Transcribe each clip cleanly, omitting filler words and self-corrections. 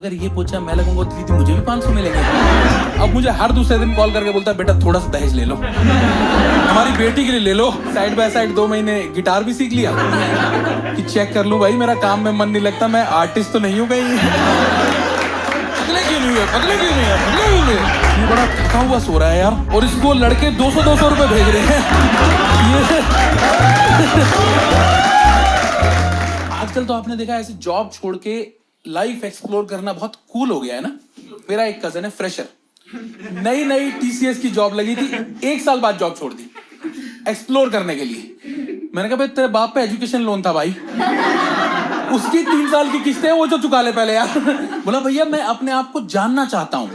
अगर ये पूछा मैं लगूंगा तो मुझे भी 500 मिलेंगे। अब मुझे हर दूसरे दिन कॉल करके बोलता है बेटा थोड़ा सा दहेज ले लो, हमारी बेटी के लिए ले लो। साइड बाय साइड 2 महीने गिटार भी सीख लिया कि चेक कर लूं भाई मेरा काम में मन नहीं लगता, मैं आर्टिस्ट तो नहीं हूं कहीं। पगले क्यों नहीं है, पगले क्यों नहीं है, पगले क्यों नहीं है? ये बड़ा थका हुआ सो रहा है यार, और इसको लड़के 200-200 रुपए भेज रहे हैं। आजकल तो आपने देखा ऐसे जॉब छोड़ के लाइफ एक्सप्लोर करना बहुत कूल हो गया है ना। मेरा एक कजन है फ्रेशर, नई नई टीसीएस की जॉब लगी थी, 1 साल बाद जॉब छोड़ दी एक्सप्लोर करने के लिए। मैंने कहा भाई तेरे बाप पे एजुकेशन लोन था भाई, उसकी 3 साल की किस्तें वो जो चुका ले पहले यार। बोला भैया मैं अपने आप को जानना चाहता हूं।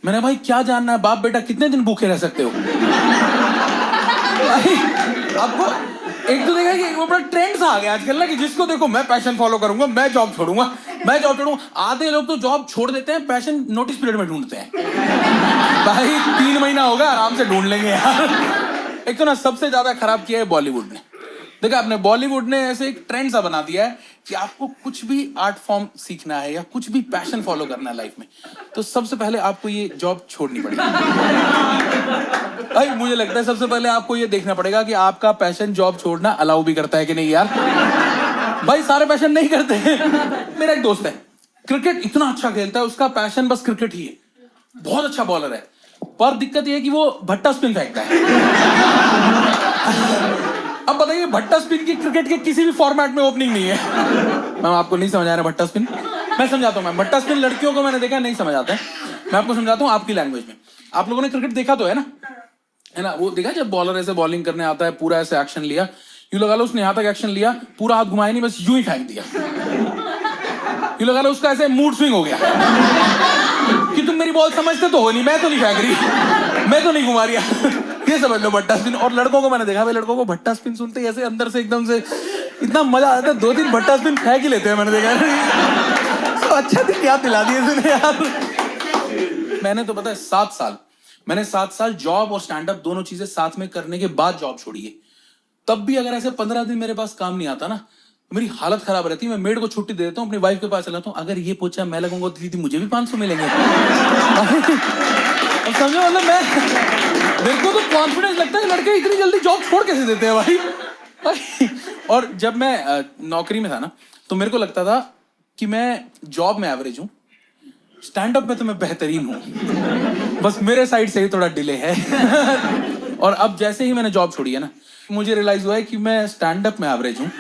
मैंने भाई क्या जानना है, बाप बेटा कितने दिन भूखे रह सकते हो? आपको एक तो देखा कि वो बड़ा ट्रेंड सा आ गया आजकल ना कि जिसको देखो मैं पैशन फॉलो करूंगा, मैं जॉब छोड़ूंगा, मैं जॉब छोड़ूंगा। आधे लोग तो जॉब छोड़ देते हैं, पैशन नोटिस पीरियड में ढूंढते हैं। भाई 3 महीना होगा आराम से ढूंढ लेंगे यार। एक तो ना सबसे ज्यादा खराब किया है बॉलीवुड ने। देखा आपने, बॉलीवुड ने ऐसे एक ट्रेंड सा बना दिया है कि आपको कुछ भी आर्ट फॉर्म सीखना है या कुछ भी पैशन फॉलो करना है लाइफ में, तो सबसे पहले आपको ये जॉब छोड़नी पड़ेगी। भाई मुझे लगता है सबसे पहले आपको ये देखना पड़ेगा कि आपका पैशन जॉब छोड़ना अलाउ भी करता है कि नहीं यार। भाई सारे पैशन नहीं करते हैं। मेरा एक दोस्त है, क्रिकेट इतना अच्छा खेलता है, उसका पैशन बस क्रिकेट ही है, बहुत अच्छा बॉलर है, पर दिक्कत ये है कि वो भट्टा स्पिन फेंकता है। अब बताइए भट्टा स्पिन की क्रिकेट के किसी भी फॉर्मेट में ओपनिंग नहीं है। मैं आपको नहीं समझा रहा भट्टा स्पिन, मैं समझाता हूँ। मैं भट्टा स्पिन लड़कियों को मैंने देखा नहीं समझ आता है, मैं आपको समझाता हूँ आपकी लैंग्वेज में। आप लोगों ने क्रिकेट देखा तो है ना, वो देखा जब बॉलर ऐसे बॉलिंग करने आता है, पूरा ऐसे एक्शन लिया, यूं लगा लो उसने यहां तक एक्शन लिया, पूरा हाथ घुमाया नहीं, बस यूं ही फेंक दिया। यूं लगा लो उसका ऐसे मूड स्विंग हो गया कि तुम मेरी बॉल समझते तो हो नहीं, मैं तो नहीं फेंक रही, मैं तो नहीं घुमा रही। ये समझ लो भट्टा स्पिन। और लड़कों को मैंने देखा भाई, लड़कों को भट्टा स्पिन सुनते ही ऐसे अंदर से एकदम से इतना मजा आता है, 2-3 भट्टा स्पिन फेंक ही लेते हैं। मैंने देखा तो अच्छा दिन याद दिला दिए तूने यार। मैंने तो पता है 7 साल जॉब और स्टैंड अप दोनों चीजें साथ में करने के बाद जॉब छोड़ी है। तब भी अगर ऐसे 15 दिन मेरे पास काम नहीं आता ना, तो मेरी हालत खराब रहती है। मैं मेड को छुट्टी दे देता हूँ, अपनी वाइफ के पास चला जाता हूँ, अगर ये पूछा मैं लगूंगा तो दीदी मुझे भी 500 मिलेंगे। समझो मतलब मेरे को तो कॉन्फिडेंस लगता है कि लड़के इतनी जल्दी जॉब छोड़ कैसे देते हैं भाई। और जब मैं नौकरी में था ना, तो मेरे को लगता था कि मैं जॉब में एवरेज हूँ, स्टैंड अप में तो मैं बेहतरीन हूँ, बस मेरे साइड से ही थोड़ा डिले है। और अब जैसे ही मैंने जॉब छोड़ी है ना, मुझे रियलाइज हुआ है कि मैं स्टैंड अप में एवरेज हूँ,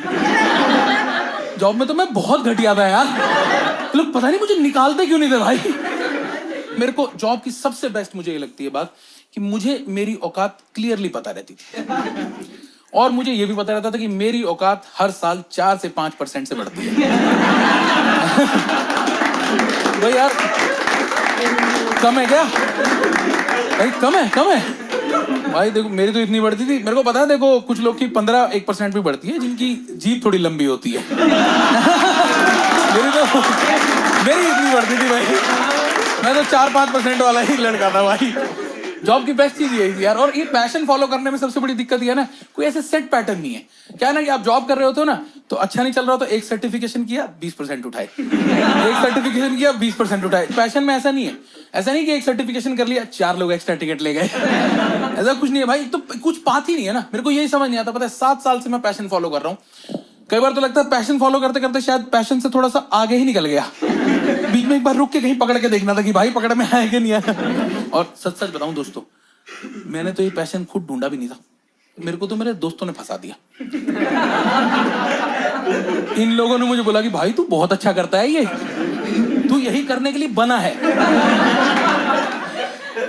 जॉब में तो मैं बहुत घटिया था यार। लोग पता नहीं मुझे निकालते क्यों नहीं थे भाई। मेरे को जॉब की सबसे बेस्ट मुझे ये लगती है बात कि मुझे मेरी औकात क्लियरली पता रहती थी, और मुझे ये भी पता रहता था कि मेरी औकात हर साल 4 से 5% से बढ़ती है। भाई यार कम है क्या भाई, कम है भाई। देखो मेरी तो इतनी बढ़ती थी, मेरे को पता है, देखो कुछ लोग की 15-1% भी बढ़ती है, जिनकी जीभ थोड़ी लंबी होती है। मेरी इतनी बढ़ती थी भाई, मैं तो 4-5% वाला ही लड़का था भाई। जॉब की बेस्ट चीज ये यार। और ये पैशन फॉलो करने में सबसे बड़ी दिक्कत ये है ना, कोई ऐसे सेट पैटर्न नहीं है। क्या है ना कि आप जॉब कर रहे होते हो ना, तो अच्छा नहीं चल रहा हो तो एक सर्टिफिकेशन किया 20% उठाए, एक सर्टिफिकेशन किया 20% उठाए। पैशन में ऐसा नहीं है, ऐसा नहीं कि एक सर्टिफिकेशन कर लिया 4 लोग एक्स्ट्रा टिकट ले गए। ऐसा कुछ नहीं है भाई, तो कुछ बात ही नहीं है ना। मेरे को यही समझ नहीं आता, पता है 7 साल से मैं पैशन फॉलो कर रहा हूँ। कई बार तो लगता है पैशन फॉलो करते करते शायद पैशन से थोड़ा सा आगे ही निकल गया। बीच में एक बार रुक के कहीं पकड़ के देखना था कि भाई पकड़ में आया कि नहीं आया। और सच सच बताऊं दोस्तों, मैंने तो ये पैशन खुद ढूंढा भी नहीं था, मेरे को तो मेरे दोस्तों ने फंसा दिया। इन लोगों ने मुझे बोला कि भाई तू बहुत अच्छा करता है, ये तू यही करने के लिए बना है।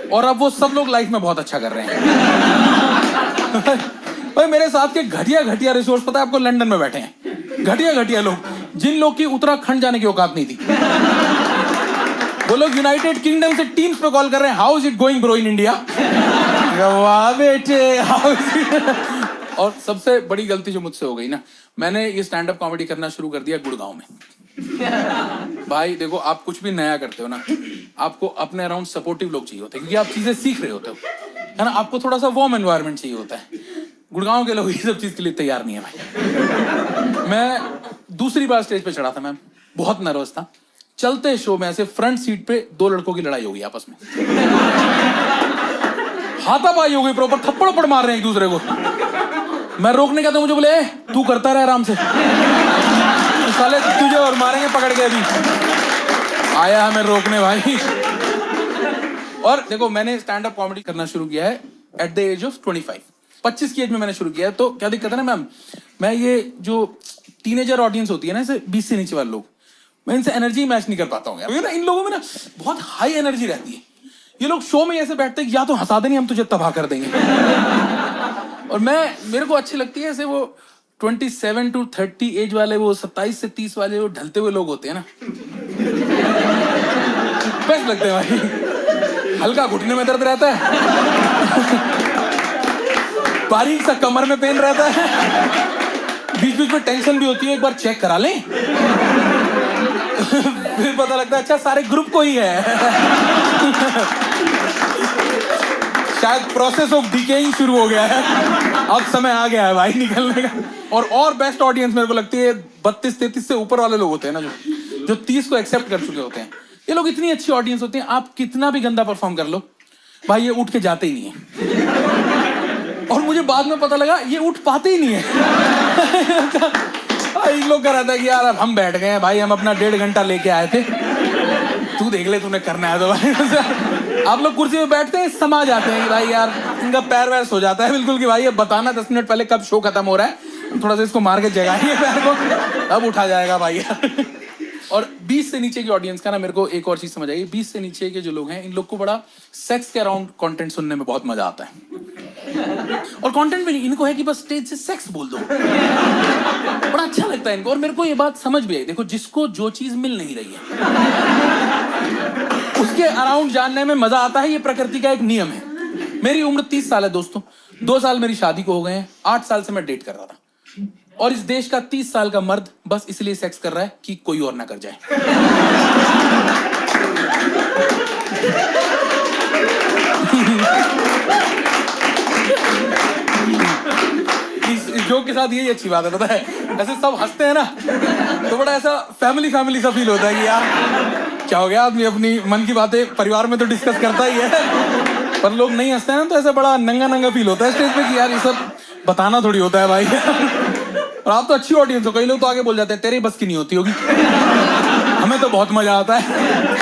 और अब वो सब लोग लाइफ में बहुत अच्छा कर रहे हैं। भाई मेरे साथ के घटिया रिसोर्स पता है आपको, लंदन में बैठे हैं घटिया लोग, जिन लोग की उत्तराखंड जाने की औकात नहीं थी। वो लोग यूनाइटेड किंगडम से टीम्स पे कॉल कर रहे हैं, how is it going bro in India. वाह बेटे, हाउ इज इट। और सबसे बड़ी गलती जो मुझसे हो गई ना, मैंने ये स्टैंड अप कॉमेडी करना शुरू कर दिया गुड़गांव में। भाई देखो आप कुछ भी नया करते हो ना, आपको अपने अराउंड सपोर्टिव लोग चाहिए होते हैं, क्योंकि आप चीजें सीख रहे होते हो, है ना। आपको थोड़ा सा वार्म एनवायरनमेंट चाहिए होता है। गुड़गांव के लोग ये सब चीज के लिए तैयार नहीं है भाई। मैं दूसरी बार स्टेज पे चढ़ा था, मैं बहुत नर्वस था, चलते शो में ऐसे फ्रंट सीट पे दो लड़कों की लड़ाई हो गई आपस में, हाथापाई हो गई, प्रॉपर थप्पड़ पड़ मार रहे हैं एक दूसरे को। मैं रोकने का तो मुझे बोले तू करता रहे आराम से, तो साले तुझे और मारेंगे पकड़ के। अभी आया हमें रोकने भाई। और देखो मैंने स्टैंड अप कॉमेडी करना शुरू किया है एट द एज ऑफ 25 की एज में मैंने शुरू किया है। तो क्या दिक्कत है ना मैम, मैं ये जो टीनेजर ऑडियंस होती है ना, इसे 20 से नीचे वाले लोग, मैं इनसे एनर्जी मैच नहीं कर पाता हूँ यार। इन लोगों में ना बहुत हाई एनर्जी रहती है। ये लोग शो में ऐसे बैठते हैं या तो हंसा देंगे, हम तुझे तबाह कर देंगे। और मेरे को अच्छी लगती है ऐसे वो 27 to 30 एज वाले, वो 27 से 30 वाले वो ढलते हुए लोग होते हैं ना, बेस्ट लगते हैं भाई। हल्का घुटने में दर्द रहता है, बारीक सा कमर में पेन रहता है, बीच बीच में टेंशन भी होती है, एक बार चेक करा लें। फिर पता लगता है अच्छा सारे ग्रुप को ही है। शायद प्रोसेस ऑफ डिकेइंग शुरू हो गया है, अब समय आ गया है भाई निकलने का। और बेस्ट ऑडियंस मेरे को लगती है 32-33 से ऊपर वाले लोग होते हैं ना, जो 30 को एक्सेप्ट कर चुके होते हैं। ये लोग इतनी अच्छी ऑडियंस होती है, आप कितना भी गंदा परफॉर्म कर लो भाई ये उठ के जाते ही नहीं है। और मुझे बाद में पता लगा ये उठ पाते ही नहीं है। इन लोग का रहता है कि यार अब हम बैठ गए हैं भाई, हम अपना 1.5 घंटा लेके आए थे, तू देख ले तूने करना है तो भाई। आप लोग कुर्सी में बैठते हैं, समा जाते हैं कि भाई यार इनका पैर वैर सो जाता है बिल्कुल कि भाई ये बताना 10 मिनट पहले कब शो खत्म हो रहा है, थोड़ा सा इसको मार के जगाइए पैर को, अब उठा जाएगा भाई यार। और 20 से नीचे की ऑडियंस का ना मेरे को एक और चीज समझ आई, 20 से नीचे के जो लोग हैं इन लोग को बड़ा सेक्स के अराउंड कंटेंट सुनने में बहुत मजा आता है। और कंटेंट में नहीं, इनको है कि बस स्टेज से सेक्स बोल दो, बड़ा अच्छा लगता है इनको। और मेरे को ये बात समझ भी आई, देखो जिसको जो चीज मिल नहीं रही है उसके अराउंड जानने में मजा आता है, ये प्रकृति का एक नियम है। मेरी उम्र 30 साल है दोस्तों, 2 साल मेरी शादी को हो गए हैं, 8 साल से मैं डेट कर रहा था। और इस देश का 30 साल का मर्द बस इसलिए सेक्स कर रहा है कि कोई और ना कर जाए। इस जोक के साथ यही अच्छी बात है, पता है ऐसे सब हंसते हैं ना तो बड़ा ऐसा फैमिली सा फील होता है कि यार क्या हो गया, आदमी अपनी मन की बातें परिवार में तो डिस्कस करता ही है, पर लोग नहीं हंसते हैं ना तो ऐसा बड़ा नंगा फील होता है स्टेज पे कि यार ये सब बताना थोड़ी होता है भाई। और आप तो अच्छी ऑडियंस हो, कई लोग तो आगे बोल जाते हैं तेरी बस की नहीं होती होगी, हमें तो बहुत मजा आता है।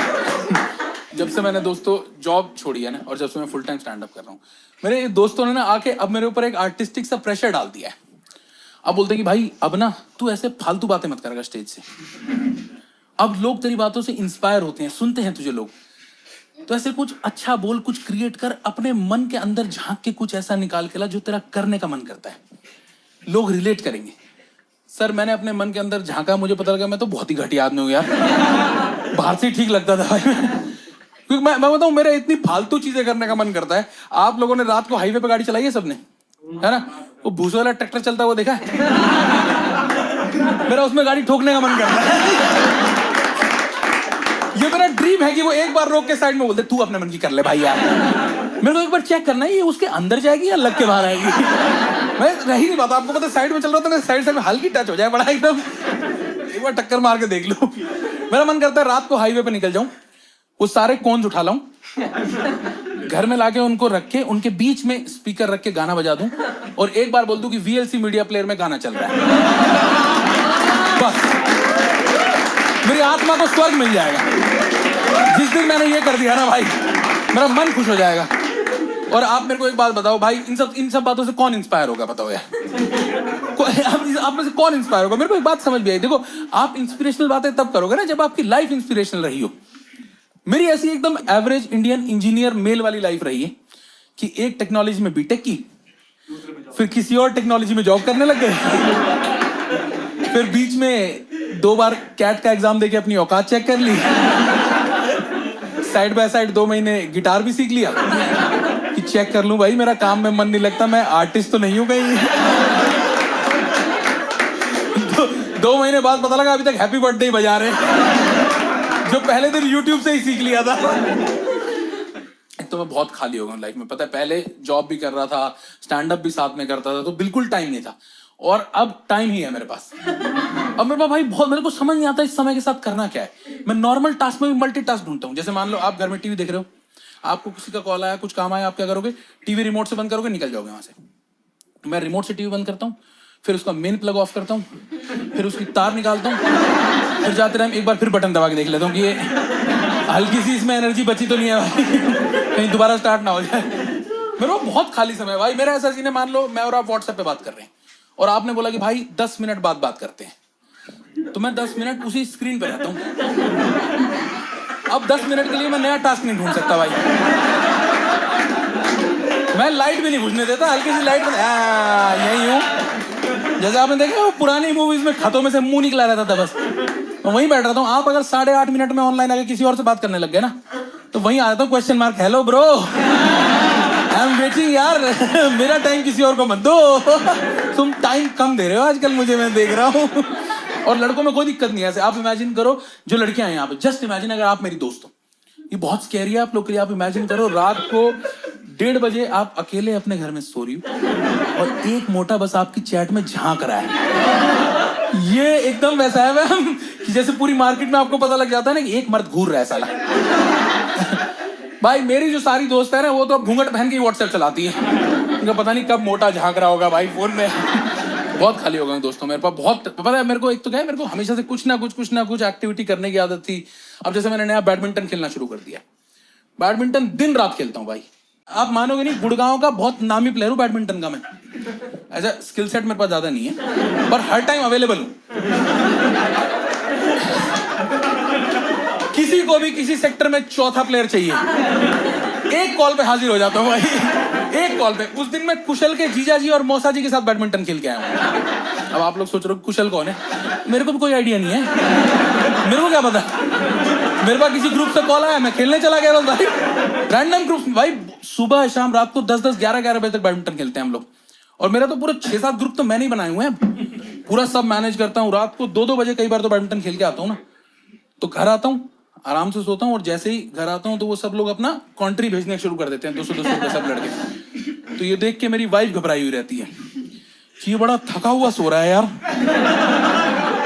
जब से मैंने दोस्तों जॉब छोड़ी है ना, और जब से मैं फुल टाइम स्टैंड अप कर रहा हूँ, मेरे दोस्तों ने ना आके अब मेरे ऊपर एक आर्टिस्टिक सा प्रेशर डाल दिया है। अब बोलते हैं कि भाई अब ना तू ऐसे फालतू बातें मत करेगा स्टेज से, अब लोग तेरी बातों से इंस्पायर होते हैं, सुनते हैं तुझे लोग, तो ऐसे कुछ अच्छा बोल, कुछ क्रिएट कर, अपने मन के अंदर झांक के कुछ ऐसा निकाल के ला जो तेरा करने का मन करता है, लोग रिलेट करेंगे। सर मैंने अपने मन के अंदर झांका, मुझे पता लगा मैं तो बहुत ही घटिया आदमी हूँ यार, बाहर से ठीक लगता था भाई, क्योंकि मैं बताऊं मेरा इतनी फालतू चीजें करने का मन करता है। आप लोगों ने रात को हाईवे पे गाड़ी चलाई है सबने, है ना, वो भूसे वाला ट्रैक्टर चलता हुआ देखा है, मेरा उसमें गाड़ी ठोकने का मन करता है। ये मेरा ड्रीम है कि वो एक बार रोक के साइड में बोलते तू अपने मन की कर ले भाई यार, मेरे को एक बार चेक करना है ये उसके अंदर जाएगी या लग के बाहर आएगी। मैं रह ही नहीं पाता, आपको पता साइड में चल रहा था, साइड में हल्की टच हो जाए बड़ा एकदम, एक बार टक्कर मार के देख लो। मेरा मन करता है रात को हाईवे पे निकल जाऊं, वो सारे कोन्स उठा लाऊं, घर में लाके उनको रख के उनके बीच में स्पीकर रख के गाना बजा दूं, और एक बार बोल दूं कि VLC मीडिया प्लेयर में गाना चल रहा है, बस मेरी आत्मा को स्वर्ग मिल जाएगा। जिस दिन मैंने ये कर दिया ना भाई, मेरा मन खुश हो जाएगा। और आप मेरे को एक बात बताओ भाई, इन सब बातों से कौन इंस्पायर होगा बताओ यार, आप में से कौन इंस्पायर होगा? मेरे को एक बात समझ भी आई, देखो आप इंस्पिरेशनल बातें तब करोगे ना जब आपकी लाइफ इंस्पिरेशनल रही हो। मेरी ऐसी एकदम एवरेज इंडियन इंजीनियर मेल वाली लाइफ रही है कि एक टेक्नोलॉजी में बीटेक की, फिर किसी और टेक्नोलॉजी में जॉब करने लग गए, फिर बीच में 2 बार कैट का एग्जाम देके अपनी औकात चेक कर ली, साइड बाय साइड 2 महीने गिटार भी सीख लिया कि चेक कर लूं भाई मेरा काम में मन नहीं लगता, मैं आर्टिस्ट तो नहीं हूं कहीं। 2 महीने बाद पता लगा अभी तक हैप्पी बर्थडे ही बजा रहे, जो पहले दिन YouTube से ही सीख लिया था। एक तो मैं बहुत खाली हो गया लाइफ में, पता है पहले जॉब भी कर रहा था, स्टैंड अप भी साथ में करता था, तो बिल्कुल टाइम नहीं था, और अब टाइम ही है मेरे पास। अब मेरे पास भाई बहुत, मेरे को समझ नहीं आता इस समय के साथ करना क्या है। मैं नॉर्मल टास्क में भी मल्टीटास्क ढूंढता हूँ। जैसे मान लो आप घर में टीवी देख रहे हो, आपको किसी का कॉल आया, कुछ काम आया, आप क्या करोगे? टीवी रिमोट से बंद करोगे, निकल जाओगे वहां से। मैं रिमोट से टीवी बंद करता हूँ, फिर उसका मेन प्लग ऑफ करता हूँ, फिर उसकी तार निकालता हूँ, फिर जाते टाइम एक बार फिर बटन दबा के देख लेता हूँ कि ये हल्की सी इसमें एनर्जी बची तो नहीं है भाई, कहीं दोबारा स्टार्ट ना हो जाए। मेरे को बहुत खाली समय है भाई। मेरा ऐसा सीन है, मान लो मैं और आप व्हाट्सएप पे बात कर रहे हैं और आपने बोला कि भाई 10 मिनट बाद बात करते हैं, तो मैं 10 मिनट उसी स्क्रीन पे रहता हूँ। अब 10 मिनट के लिए मैं नया टास्क नहीं ढूंढ सकता भाई। मैं लाइट भी नहीं बुझने देता, हल्की सी लाइट यही हूँ। जैसे आपने देखा वो पुरानी मूवीज में खतों में से मुंह निकला रहता था, बस मैं वहीं बैठ रहता हूँ। आप अगर 8.5 मिनट में ऑनलाइन आके किसी और से बात करने लग गए ना, तो वहीं आ जाता हूँ question mark, hello bro I am waiting यार, मेरा टाइम किसी और को मत दो। तुम टाइम कम दे रहे हो आजकल मुझे, मैं देख रहा हूँ। और लड़कों में कोई दिक्कत नहीं है। ऐसे आप इमेजिन करो, जो लड़कियां हैं यहाँ पे, जस्ट इमेजिन अगर आप मेरी दोस्त हो, ये बहुत स्कैरी है आप लोग के लिए। आप इमेजिन करो रात को 1:30 बजे आप अकेले अपने घर में सो रही हो और एक मोटा बस आपकी चैट में झांक रहा है। ये एकदम वैसा है मैम कि जैसे पूरी मार्केट में आपको पता लग जाता है ना कि एक मर्द घूर रहा है साला। भाई मेरी जो सारी दोस्त है ना, वो तो घूंघट पहन के व्हाट्सएप चलाती है। उनका पता नहीं कब मोटा झांक रहा होगा भाई फोन में। बहुत खाली हो गए दोस्तों मेरे पास। बहुत पता है मेरे को, एक तो क्या है, मेरे को हमेशा से कुछ ना कुछ एक्टिविटी करने की आदत थी। अब जैसे मैंने नया बैडमिंटन खेलना शुरू कर दिया, बैडमिंटन दिन रात खेलता हूँ भाई। आप मानोगे नहीं, गुड़गांव का बहुत नामी प्लेयर हूँ बैडमिंटन का मैं। ऐसा स्किल सेट मेरे पास ज्यादा नहीं है, पर हर टाइम अवेलेबल हूँ। किसी को भी किसी सेक्टर में चौथा प्लेयर चाहिए, एक कॉल पे हाजिर हो जाता हूँ भाई। एक कॉल पे। उस दिन मैं कुशल के जीजा जी और मौसा जी के साथ बैडमिंटन खेल के आया हूँ। अब आप लोग सोच रहे हो कुशल कौन है, मेरे को भी कोई आइडिया नहीं है। मेरे को क्या पता, मेरे पास किसी ग्रुप से कॉल आया, मैं खेलने चला गया भाई। रैंडम ग्रुप भाई, सुबह शाम रात को 10-10 11-11 बजे तक बैडमिंटन खेलते हैं हम लोग। और मेरा तो पूरे 6-7 ग्रुप तो मैंने ही बनाए हुए हैं, पूरा सब मैनेज करता हूँ। रात को 2-2 बजे कई बार तो बैडमिंटन खेल के आता हूँ ना, तो घर आता हूँ, आराम से सोता हूँ, और जैसे ही घर आता हूँ तो वो सब लोग अपना कॉन्ट्री भेजने शुरू कर देते हैं, 200-200 रुपये सब लड़के। तो ये देख के मेरी वाइफ घबराई हुई रहती है कि ये बड़ा थका हुआ सो रहा है यार,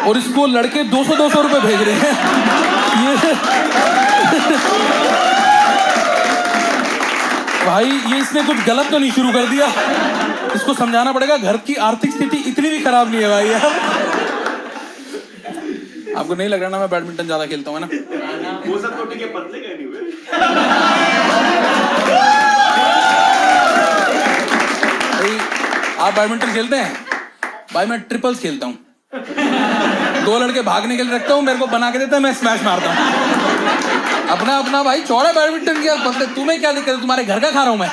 और इसको लड़के 200-200 रुपये भेज रहे हैं। ये भाई ये इसने कुछ गलत तो नहीं शुरू कर दिया, इसको समझाना पड़ेगा घर की आर्थिक स्थिति इतनी भी खराब नहीं है भाई यार। आपको नहीं लग रहा ना मैं बैडमिंटन ज्यादा खेलता हूँ ना? वो सब तो ठीक है, पतले कहीं नहीं हुए। आप बैडमिंटन खेलते हैं भाई? मैं ट्रिपल्स खेलता हूँ। 2 लड़के भागने के लिए रखता हूँ, मेरे को बना के देता है, मैं स्मैश मारता हूँ। अपना अपना भाई चौड़ा बैडमिंटन किया पतले। तुम्हें क्या दिक्कत है? तुम्हारे घर का खा रहा हूँ मैं।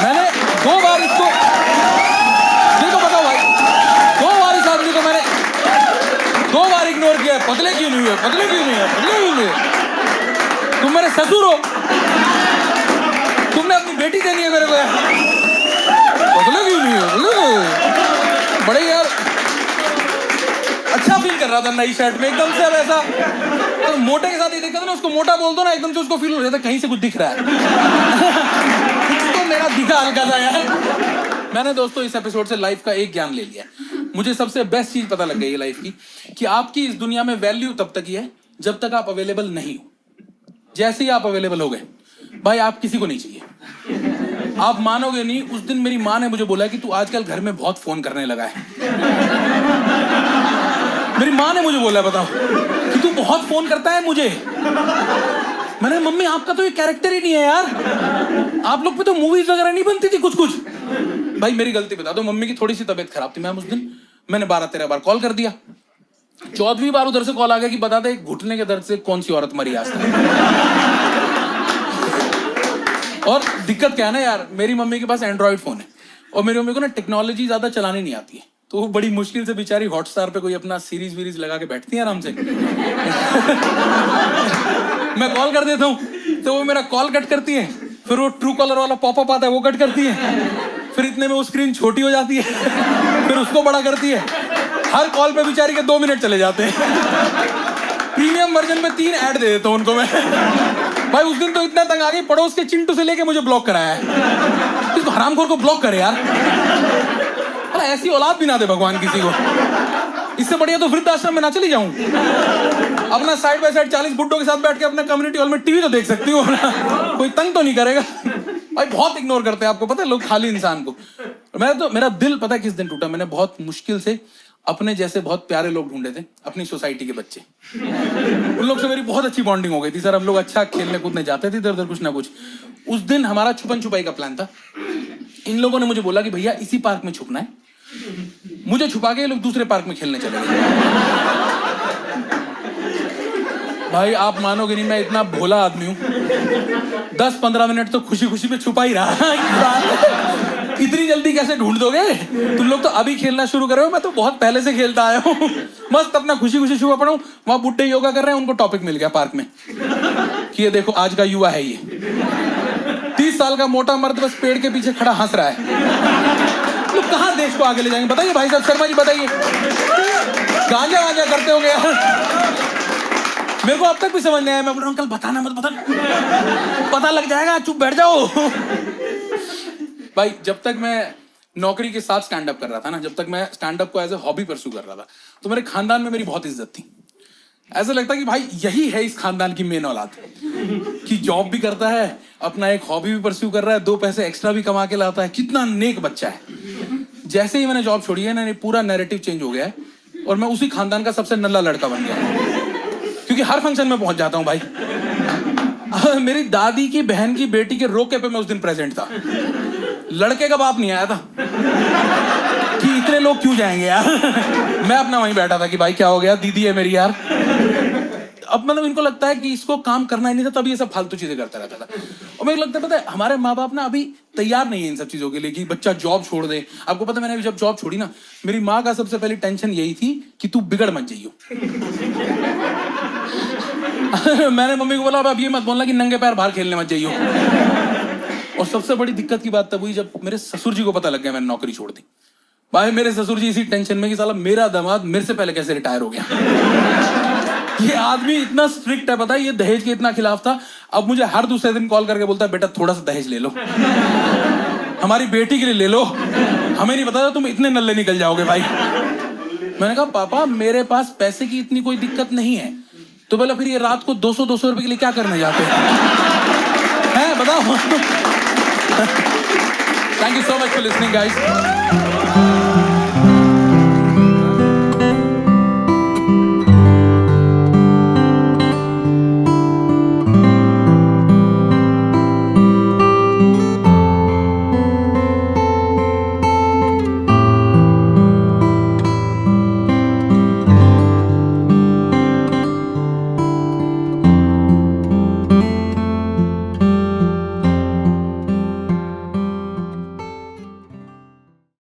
मैंने 2 बार इसको, देखो बताओ भाई, 2 बार इस आदमी को मैंने 2 बार इग्नोर किया। पतले क्यों नहीं हुए, पतले क्यों नहीं है, पतले क्यों नहीं है? तुम मेरे ससुर हो, तुमने अपनी बेटी देनी है मेरे को, पतले क्यों नहीं है, बड़े यार। अच्छा फील कर रहा था नई शर्ट में एकदम से। अब ऐसा तो मोटे के साथ ही देखता था ना, उसको मोटा बोल दो ना, एकदम से उसको फील हो जाता कहीं से कुछ दिख रहा है। तो मेरा दिखा हल्का सा यार। मैंने दोस्तों इस एपिसोड से लाइफ का एक ज्ञान ले लिया। मुझे सबसे बेस्ट चीज पता लग गई है लाइफ की, कि आपकी इस दुनिया में वैल्यू तब तक ही है जब तक आप अवेलेबल नहीं हो। जैसे ही आप अवेलेबल हो गए भाई, आप किसी को नहीं चाहिए। आप मानोगे नहीं, उस दिन मेरी माँ ने मुझे बोला कि तू आजकल घर में बहुत फोन करने लगा है। मेरी माँ ने मुझे बोला, बताओ, कि तू बहुत फोन करता है मुझे। मैंने, मम्मी आपका तो ये कैरेक्टर ही नहीं है यार, आप लोग पे तो मूवीज वगैरह नहीं बनती थी कुछ कुछ। भाई मेरी गलती बता दो, मम्मी की थोड़ी सी तबीयत खराब थी मैम उस दिन। मैंने 12-13 बार कॉल कर दिया। 14वीं बार उधर से कॉल आ गया कि बता दे घुटने के दर्द से कौन सी औरत मरी आज तक। और दिक्कत क्या है ना यार, मेरी मम्मी के पास एंड्रॉइड फोन है, और मेरी मम्मी को ना टेक्नोलॉजी ज्यादा चलानी नहीं आती है, तो वो बड़ी मुश्किल से बेचारी हॉटस्टार पे कोई अपना सीरीज वीरीज लगा के बैठती है आराम से। मैं कॉल कर देता हूँ तो वो मेरा कॉल कट करती है, फिर वो ट्रू कॉलर वाला पॉपअप आता है वो कट करती है, फिर इतने में वो स्क्रीन छोटी हो जाती है, फिर उसको बड़ा करती है। हर कॉल पे बेचारी के 2 मिनट चले जाते हैं। प्रीमियम वर्जन में 3 ऐड दे देता हूँ उनको मैं। भाई उस दिन तो इतना तंग आ गई, पड़ोस के चिंटू से लेके मुझे ब्लॉक कराया है। इसको हरामखोर को ब्लॉक करे यार। साला ऐसी औलाद भी ना दे भगवान किसी को। इससे बढ़िया तो वृद्धाश्रम में ना चली जाऊं। अपना साइड बाय साइड 40 बुड्ढों के साथ बैठ के अपना कम्युनिटी हॉल में टीवी तो देख सकती हूँ। कोई तंग तो नहीं करेगा। भाई बहुत इग्नोर करते हैं, आपको पता है लोग खाली इंसान को। मेरा दिल पता है किस दिन टूटा। मैंने बहुत मुश्किल से अपने जैसे बहुत प्यारे लोग ढूंढे थे, अपनी सोसाइटी के बच्चे। उन लोग से मेरी बहुत अच्छी बॉन्डिंग हो गई थी सर। हम लोग अच्छा खेलने कूदने जाते थे, इधर उधर कुछ ना कुछ। उस दिन हमारा छुपन छुपाई का प्लान था। इन लोगों ने मुझे बोला कि भैया इसी पार्क में छुपना है। मुझे छुपा के ये लोग दूसरे पार्क में खेलने चले गए। भाई आप मानोगे नहीं, मैं इतना भोला आदमी हूं। 10-15 मिनट तो खुशी खुशी में छुपा ही रहा। इतनी जल्दी कैसे ढूंढ दोगे तुम लोग? तो अभी खेलना शुरू कर रहे हो, मैं तो बहुत पहले से खेलता आया हूँ। मस्त अपना खुशी खुशी छुपा पड़ा हूं। वहां बुड्ढे योगा कर रहे हैं, उनको टॉपिक मिल गया पार्क में कि ये देखो आज का युवा है ये 30 साल का मोटा मर्द बस पेड़ के पीछे खड़ा हंस रहा है। लोग कहाँ देश को आगे ले जाएंगे बताइए भाई साहब शर्मा जी, बताइए। गांजा वांजा करते होंगे यार। मेरे को अब तक भी समझ नहीं आया। मैं बोल रहा हूँ अंकल बताना मत, पता लग जाएगा, चुप बैठ जाओ। भाई जब तक मैं नौकरी के साथ स्टैंड अप कर रहा था ना, जब तक मैं स्टैंड अप को एज ए हॉबी परस्यू कर रहा था, तो मेरे खानदान में मेरी बहुत इज्जत थी। ऐसा लगता कि भाई यही है इस खानदान की मेन औलाद कि जॉब भी करता है, अपना एक हॉबी भी परस्यू कर रहा है, 2 पैसे एक्स्ट्रा भी कमा के लाता है। कितना नेक बच्चा है। जैसे ही मैंने जॉब छोड़ी है ना, पूरा नैरेटिव चेंज हो गया है और मैं उसी खानदान का सबसे नल्ला लड़का बन गया। क्योंकि हर फंक्शन में पहुंच जाता हूं भाई। मेरी दादी की बहन की बेटी के रोके पे मैं उस दिन प्रेजेंट था। लड़के का बाप नहीं आया था कि इतने लोग क्यों जाएंगे यार। मैं अपना वहीं बैठा था कि भाई क्या हो गया, दीदी है मेरी यार। अब मतलब इनको लगता है कि इसको काम करना ही नहीं था, तभी ये सब फालतू चीजें करता रहता था। और मेरे को लगता है पता है हमारे माँ बाप ना अभी तैयार नहीं है इन सब चीजों के लिए कि बच्चा जॉब छोड़ दे। आपको पता है मैंने जब जॉब छोड़ी ना, मेरी माँ का सबसे पहली टेंशन यही थी कि तू बिगड़ मत जाइयो। मैंने मम्मी को बोला अब ये मत बोलना कि नंगे पैर बाहर खेलने मत जाइयो। और सबसे बड़ी दिक्कत की बात तब हुई जब मेरे ससुर जी को पता लग गया मैंने नौकरी छोड़ दी। भाई मेरे ससुर जी इसी टेंशन में कि साला मेरा दामाद मेरे से पहले कैसे रिटायर हो गया। ये आदमी इतना स्ट्रिक्ट है, पता है, ये दहेज के इतना खिलाफ था। अब मुझे हर दूसरे दिन कॉल करके बोलता है बेटा थोड़ा सा दहेज ले लो, हमारी बेटी के लिए ले लो, हमें नहीं पता था तुम इतने नल्ले निकल जाओगे भाई। मैंने कहा पापा मेरे पास पैसे की इतनी कोई दिक्कत नहीं है। तो बोला फिर ये रात को 200-200 रुपए के लिए क्या करने जाते हैं बताओ। Thank you so much for listening guys.